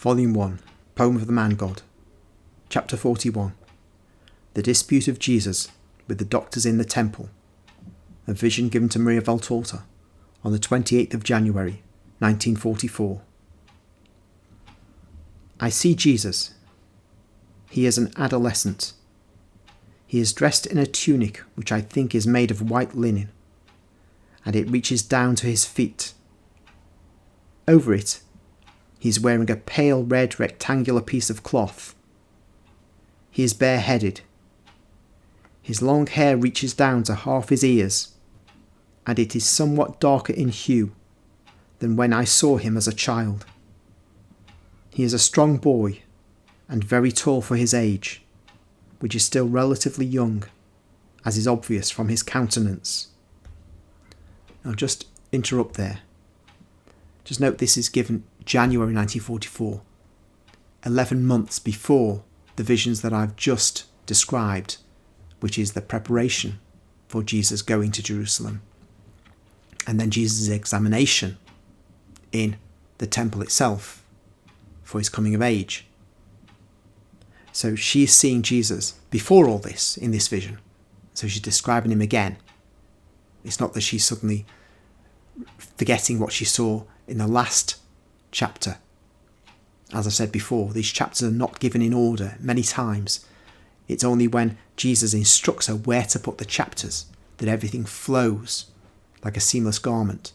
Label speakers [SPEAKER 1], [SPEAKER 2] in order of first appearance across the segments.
[SPEAKER 1] Volume 1, Poem of the Man-God, Chapter 41, The Dispute of Jesus with the Doctors in the Temple, a vision given to Maria Valtorta on the 28th of January, 1944. I see Jesus. He is an adolescent. He is dressed in a tunic which I think is made of white linen, and it reaches down to his feet. Over it, he is wearing a pale red rectangular piece of cloth. He is bareheaded. His long hair reaches down to half his ears, and it is somewhat darker in hue than when I saw him as a child. He is a strong boy and very tall for his age, which is still relatively young, as is obvious from his countenance. I'll just interrupt there. Just note this is given January 1944, 11 months before the visions that I've just described, which is the preparation for Jesus going to Jerusalem, and then Jesus' examination in the temple itself for his coming of age. So she's seeing Jesus before all this in this vision. So she's describing him again. It's not that she's suddenly forgetting what she saw in the last chapter. As I said before, these chapters are not given in order many times. It's only when Jesus instructs her where to put the chapters that everything flows like a seamless garment.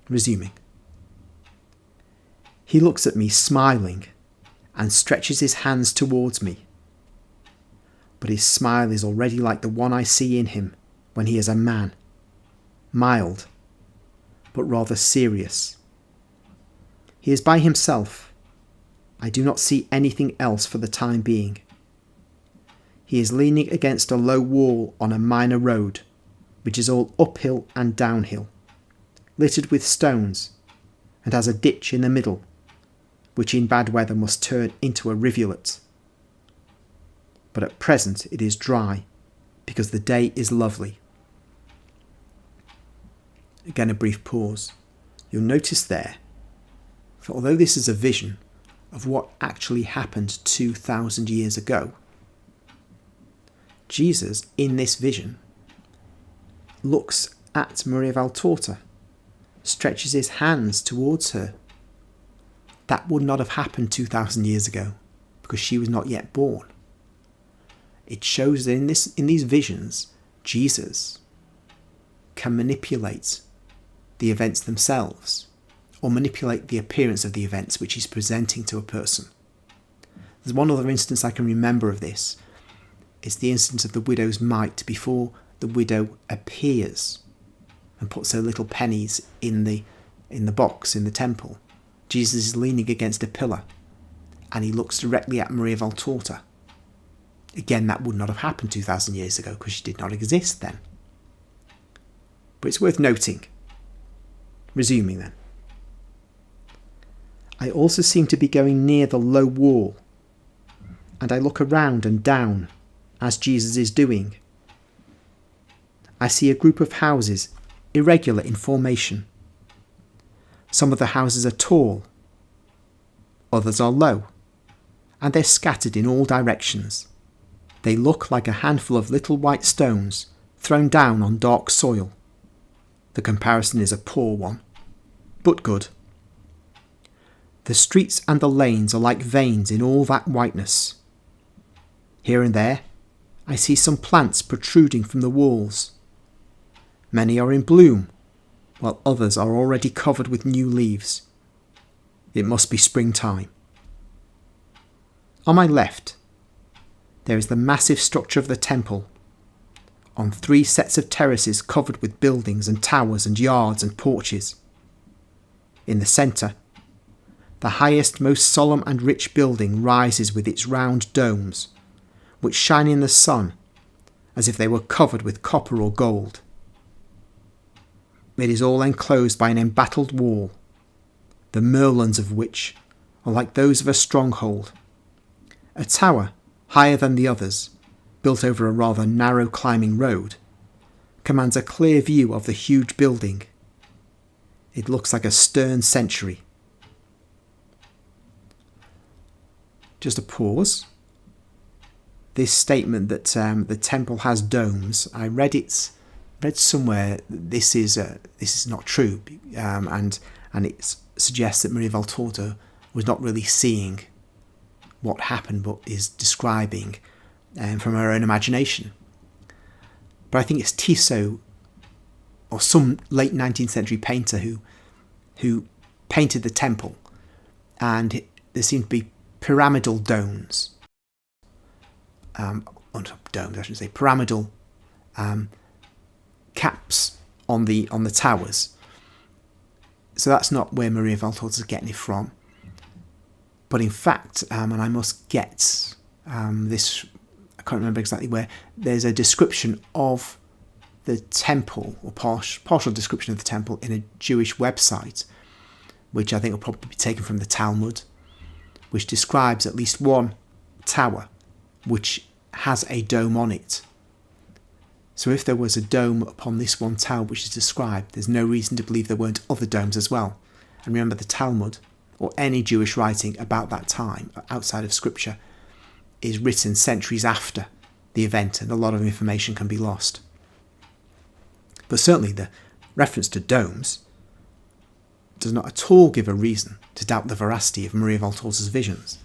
[SPEAKER 1] Resuming. He looks at me smiling and stretches his hands towards me. But his smile is already like the one I see in him when he is a man, mild, but rather serious. He is by himself. I do not see anything else for the time being. He is leaning against a low wall on a minor road, which is all uphill and downhill, littered with stones, and has a ditch in the middle, which in bad weather must turn into a rivulet. But at present it is dry, because the day is lovely. Again a brief pause. You'll notice there, for although this is a vision of what actually happened 2,000 years ago, Jesus in this vision looks at Maria Valtorta, stretches his hands towards her. That would not have happened 2,000 years ago because she was not yet born. It shows that in these visions, Jesus can manipulate the events themselves, or manipulate the appearance of the events which he's presenting to a person. There's one other instance I can remember of this. It's the instance of the widow's mite before the widow appears and puts her little pennies in the box in the temple. Jesus is leaning against a pillar and he looks directly at Maria Valtorta. Again, that would not have happened 2,000 years ago because she did not exist then. But it's worth noting. Resuming then. I also seem to be going near the low wall, and I look around and down as Jesus is doing. I see a group of houses, irregular in formation. Some of the houses are tall, others are low, and they're scattered in all directions. They look like a handful of little white stones thrown down on dark soil. The comparison is a poor one, but good. The streets and the lanes are like veins in all that whiteness. Here and there, I see some plants protruding from the walls. Many are in bloom, while others are already covered with new leaves. It must be springtime. On my left, there is the massive structure of the temple, on 3 sets of terraces covered with buildings and towers and yards and porches. In the centre, the highest, most solemn and rich building rises with its round domes, which shine in the sun as if they were covered with copper or gold. It is all enclosed by an embattled wall, the merlons of which are like those of a stronghold. A tower, higher than the others, built over a rather narrow climbing road, commands a clear view of the huge building. It looks like a stern sentry, just a pause. This statement that the temple has domes, I read somewhere that this is not true, and it suggests that Maria Valtorta was not really seeing what happened, but is describing from her own imagination. But I think it's Tissot or some late 19th century painter who painted the temple, and there seemed to be pyramidal domes. Domes, I should say, pyramidal caps on the towers. So that's not where Maria Valtorta is getting it from. But in fact, and I must get this, I can't remember exactly where, there's a description of the temple, or partial description of the temple in a Jewish website, which I think will probably be taken from the Talmud, which describes at least one tower which has a dome on it. So if there was a dome upon this one tower which is described, there's no reason to believe there weren't other domes as well. And remember, the Talmud, or any Jewish writing about that time, outside of scripture, is written centuries after the event, and a lot of information can be lost. But certainly the reference to domes does not at all give a reason to doubt the veracity of Maria Valtorta's visions.